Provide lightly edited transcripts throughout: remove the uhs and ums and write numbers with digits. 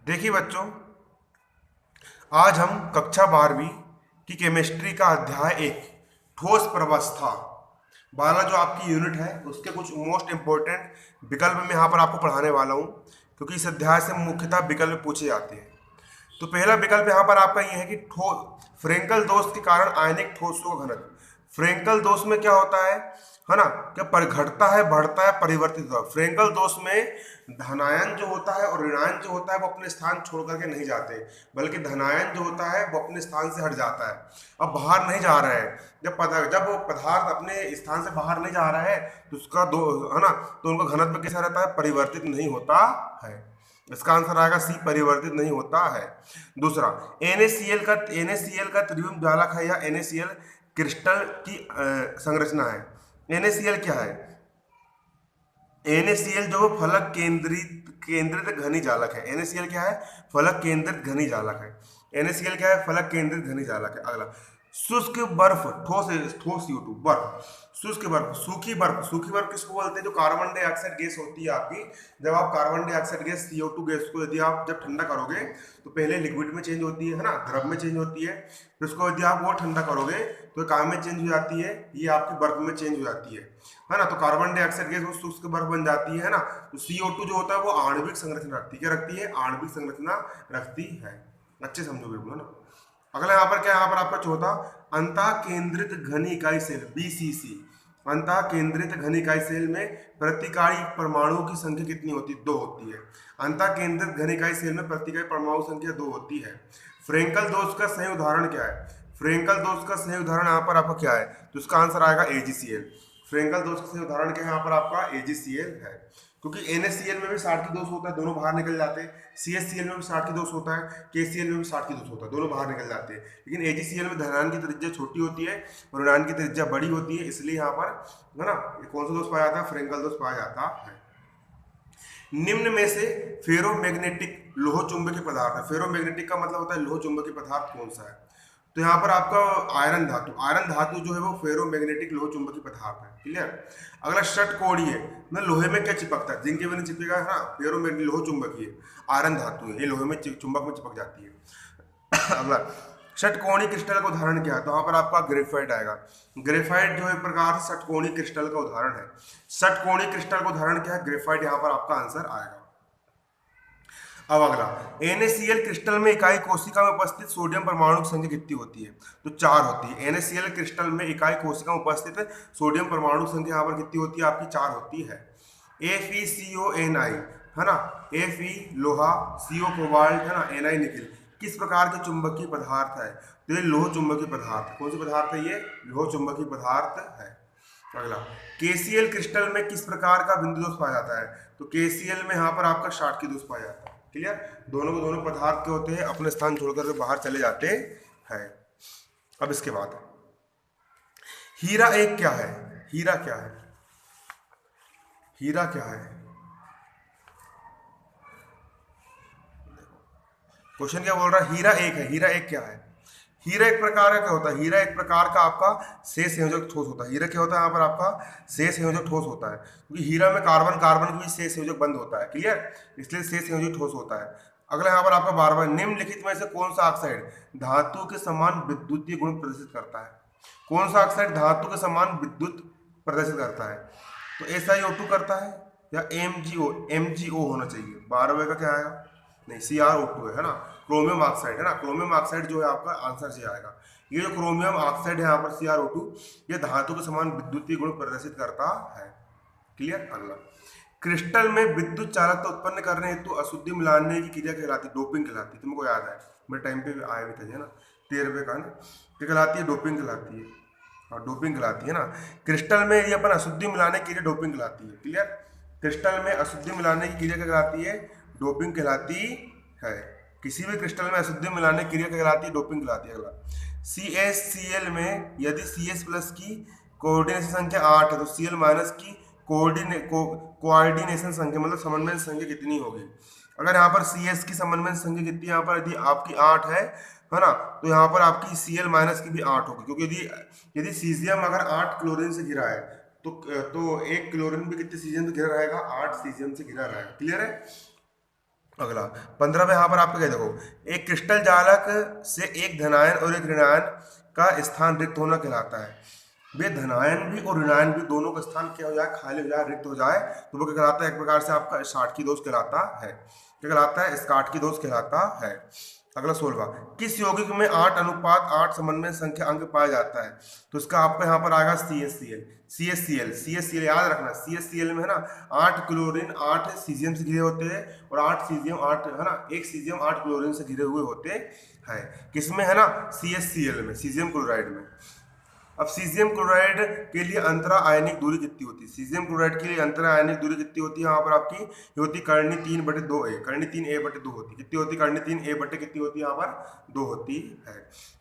देखिए बच्चों, आज हम कक्षा 12वीं की केमिस्ट्री का अध्याय एक ठोस प्रवस्था वाला जो आपकी यूनिट है उसके कुछ मोस्ट इंपॉर्टेंट विकल्प मैं यहाँ पर आपको पढ़ाने वाला हूँ, क्योंकि इस अध्याय से मुख्यतः विकल्प पूछे जाते हैं। तो पहला विकल्प यहाँ पर आपका ये है कि फ्रेंकल दोष के कारण आयनिक ठोसों का घनत्व। फ्रेंकल दोष में क्या होता है ना, क्या पर घटता है, बढ़ता है, परिवर्तित होता है। फ्रेंकल दोष में धनायन जो होता है और ऋणायन जो होता है वो अपने स्थान छोड़ करके नहीं जाते, बल्कि धनायन जो होता है वो अपने स्थान से हट जाता है, अब बाहर नहीं जा रहा है। जब वो पदार्थ अपने स्थान से बाहर नहीं जा रहा है तो उसका दो है ना, तो उनका घनत्व कैसा रहता है, परिवर्तित नहीं होता है। इसका आंसर आएगा सी, परिवर्तित नहीं होता है। दूसरा, NaCl का त्रिविम ज्वालक है या NaCl क्रिस्टल की संरचना है। NaCl क्या है? NaCl जो फलक केंद्रित केंद्रित घनी जालक है। NaCl क्या है? फलक केंद्रित घनी जालक है। NaCl क्या है? फलक केंद्रित घनी जालक है। अगला, शुष्क बर्फ, ठोस ठोस CO2 बर्फ, शुष्क बर्फ, सूखी बर्फ किसको बोलते हैं? जो कार्बन डाइऑक्साइड गैस होती है आपकी। जब आप carbon dioxide gas CO2 gas को यदि आप जब ठंडा करोगे तो पहले लिक्विड में चेंज होती है ना, द्रव में चेंज होती है, फिर उसको यदि आप वो ठंडा करोगे तो काम में चेंज हो जाती है, ये आपकी बर्फ में चेंज हो जाती है ना। तो कार्बन डाइऑक्साइड गैस वो शुष्क बर्फ बन जाती है ना। तो CO2 जो होता है वो आणविक संरचना रखती है। क्या रखती है? आणविक संरचना रखती है। अच्छे समझो बिल्कुल, है ना। अगला यहाँ पर क्या है? यहाँ पर आपका चौथा, अंतः केंद्रित घनी इकाई सेल BCC। अंतः केंद्रित घनी इकाई सेल में प्रतिकाड़ी परमाणुओं की संख्या कितनी होती है? 2 होती है। अंतः केंद्रित घनी इकाई सेल में प्रतिकाड़ी परमाणु संख्या 2 होती है। फ्रेंकल दोष का सही उदाहरण क्या है? फ्रेंकल दोष का सही उदाहरण यहाँ पर आपका क्या है? तो इसका आंसर आएगा AgCl। फ्रेंकल दोष का सही उदाहरण क्या है? यहाँ पर आपका AgCl है, क्योंकि NaCl में भी 60 की दोष होता है, दोनों बाहर निकल जाते हैं। CHCl में भी 60 की दोष होता है, KCl में भी 60 की दोष होता है, दोनों बाहर निकल जाते हैं। लेकिन AgCl में धनायन की त्रिज्या छोटी होती है और ऋणायन की त्रिज्या बड़ी होती है, इसलिए यहाँ पर है ना कौन सा दोष पाया जाता है? फ्रेंकल दोष पाया जाता है। निम्न में से फेरोमैग्नेटिक लोह चुंबकीय पदार्थ है। फेरोमैग्नेटिक का मतलब होता है लोह चुंबकीय पदार्थ कौन सा है? तो यहाँ पर आपका आयरन धातु। आयरन धातु जो है वो फेरोमैग्नेटिक लोह चुंबकीय पदार्थ है। क्लियर। अगला, षटकोणीय में लोहे में क्या चिपकता है? जिंक के बिना चिपकेगा है ना। फेरोमैग्नेटिक लोह चुंबकीय आयरन धातु है, ये लोहे में चुंबक में चिपक जाती है। अगला, षटकोणीय क्रिस्टल का उदाहरण क्या है? तो यहाँ पर आपका ग्रेफाइट आएगा। ग्रेफाइट जो है प्रकार से षटकोणीय क्रिस्टल का उदाहरण है। षटकोणीय क्रिस्टल का उदाहरण क्या है? ग्रेफाइट यहाँ पर आपका आंसर आएगा। अब अगला, NaCl क्रिस्टल में इकाई कोशिका में उपस्थित सोडियम परमाणु की संख्या कितनी होती है? तो 4 होती है। NaCl क्रिस्टल में इकाई कोशिका में उपस्थित सोडियम परमाणु की संख्या यहाँ पर कितनी होती है? आपकी 4 होती है। FeCONi है ना, Fe लोहा, CO कोबाल्ट है ना, Ni निकिल किस प्रकार के चुंबकीय पदार्थ है? तो ये लोह चुंबकीय पदार्थ। कौन सा पदार्थ है? ये लोह चुंबकीय पदार्थ है। अगला, KCl क्रिस्टल में किस प्रकार का बिंदु दोष पाया जाता है? तो KCl में यहाँ पर आपका 60 की दोष पाया जाता है। क्लियर। दोनों के दोनों पदार्थ के होते हैं, अपने स्थान छोड़कर के बाहर चले जाते हैं। अब इसके बाद हीरा एक क्या है? हीरा क्या है? हीरा क्या है? क्वेश्चन क्या बोल रहा है? हीरा एक है। हीरा एक क्या है? हीरा एक प्रकार का क्या होता है? हीरा एक प्रकार का आपका शेष संयोजक ठोस होता है। हीरा क्या होता है? यहाँ पर आपका शेष संयोजक ठोस होता है, क्योंकि हीरा में कार्बन कार्बन के बीच शेष संयोजक बंद होता है। क्लियर, इसलिए शेष संयोजक ठोस होता है। अगला यहाँ पर आपका 12वां, निम्नलिखित में से कौन सा ऑक्साइड धातु के समान विद्युतीय गुण प्रदर्शित करता है? कौन सा ऑक्साइड धातु के समान विद्युत प्रदर्शित करता है? तो SiO2 करता है या MgO होना चाहिए। 12वें का क्या आएगा? नहीं, CrO2 है ना, क्रोमियम ऑक्साइड है ना। क्रोमियम ऑक्साइड जो है आपका आंसर से आएगा। ये जो क्रोमियम ऑक्साइड है यहाँ पर CrO2, ये धातु के समान विद्युतीय गुण प्रदर्शित करता है। क्लियर। अगला, क्रिस्टल में विद्युत चालकता उत्पन्न करने हेतु अशुद्धि मिलाने की क्रिया कहलाती है? डोपिंग कहलाती है। तुमको याद है, मेरे टाइम पे आया भी था, है ना, 13वें का ना, क्या कहलाती है? डोपिंग कहलाती है। हाँ, डोपिंग कहलाती है ना। क्रिस्टल में ये अपन अशुद्धि मिलाने की क्रिया डोपिंग कहलाती है। क्लियर। क्रिस्टल में अशुद्धि मिलाने की क्रिया क्या कहलाती है? डोपिंग कहलाती है। किसी भी क्रिस्टल में अशुद्धि मिलाने की क्रिया कहलाती है? डोपिंग कहलाती है। अगला, CaCl में यदि Cs प्लस की कोऑर्डिनेशन संख्या 8 है तो Cl माइनस की कोऑर्डिनेशन संख्या मतलब समन्वय संख्या कितनी होगी? अगर यहाँ पर CS की समन्वय संख्या कितनी, यहाँ पर यदि आपकी 8 है ना, तो यहाँ पर आपकी Cl माइनस की भी 8 होगी, क्योंकि यदि सीजियम अगर 8 क्लोरीन से घिरा है तो एक क्लोरीन भी कितने सीजियम से घिरा रहेगा? 8 सीजियम से घिरा रहेगा। क्लियर है। अगला 15 में यहाँ पर आपको क्या देखो, एक क्रिस्टल जालक से एक धनायन और एक ऋणायन का स्थान रिक्त होना कहलाता है। वे धनायन भी और ऋणायन भी दोनों का स्थान क्या हो जाए, खाली हो जाए, रिक्त हो जाए, तो वो क्या कहलाता है, एक प्रकार से आपका स्काटकी दोष कहलाता है। क्या कहलाता है, स्काटकी दोष कहलाता है। अगला 16वां, किस यौगिक में 8:8 समन्वय संख्या अंक पाया जाता है, तो इसका आपका यहाँ पर आएगा CH Cl याद रखना। CH Cl में है ना 8 क्लोरीन 8 सीजियम से घिरे होते हैं और 8 सीजियम 8 है ना, एक सीजियम 8 क्लोरीन से घिरे हुए होते हैं। किसमें है ना, CH Cl में, सीजियम क्लोराइड में। अब सीजियम क्लोराइड के लिए अंतरा आयनिक दूरी कितनी होती है, सीजियम क्लोराइड के लिए अंतरा आयनिक दूरी कितनी होती है, यहाँ पर आपकी ये होती है कर्णी 3/2a, कर्णी 3a/2 होती है। कितनी होती है, कर्णी 3a/ कितनी होती है, यहाँ पर 2 होती है।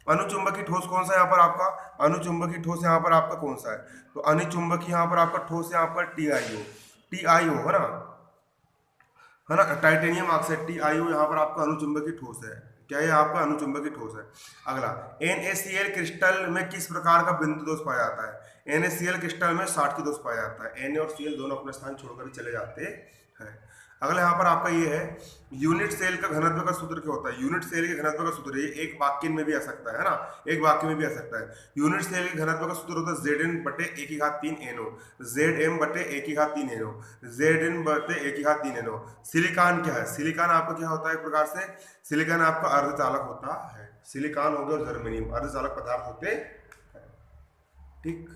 अनुचुंबकीय ठोस कौन सा है यहाँ पर आपका, अनुचुंबकीय ठोस यहाँ पर आपका कौन सा है, तो अनुचुंबकीय यहाँ पर आपका ठोस है यहाँ पर TiO है ना, टाइटेनियम ऑक्साइड TiO यहाँ पर आपका अनुचुंबकीय ठोस है। क्या है, आपका अनुचुंबकीय ठोस है। अगला NaCl क्रिस्टल में किस प्रकार का बिंदु दोष पाया जाता है, NaCl क्रिस्टल में स्काटकी दोष पाया जाता है। Na और Cl दोनों अपने स्थान छोड़कर चले जाते हैं। अगला यहाँ पर आपका ये है, यूनिट सेल का घनत्व का सूत्र क्या होता है, यूनिट सेल के घनत्व का सूत्र, ये एक वाक्य में भी आ सकता है ना, एक वाक्य में भी आ सकता है। यूनिट सेल के घनत्व का सूत्र होता है Zn/1/3 NO, Zm/1/3 NO, Zn/1/3 NO। Silicon क्या है, सिलिकॉन आपका क्या होता है, एक प्रकार से सिलिकॉन आपका अर्धचालक होता है। सिलिकॉन हो गया और जर्मेनियम अर्धचालक पदार्थ होते हैं। ठीक।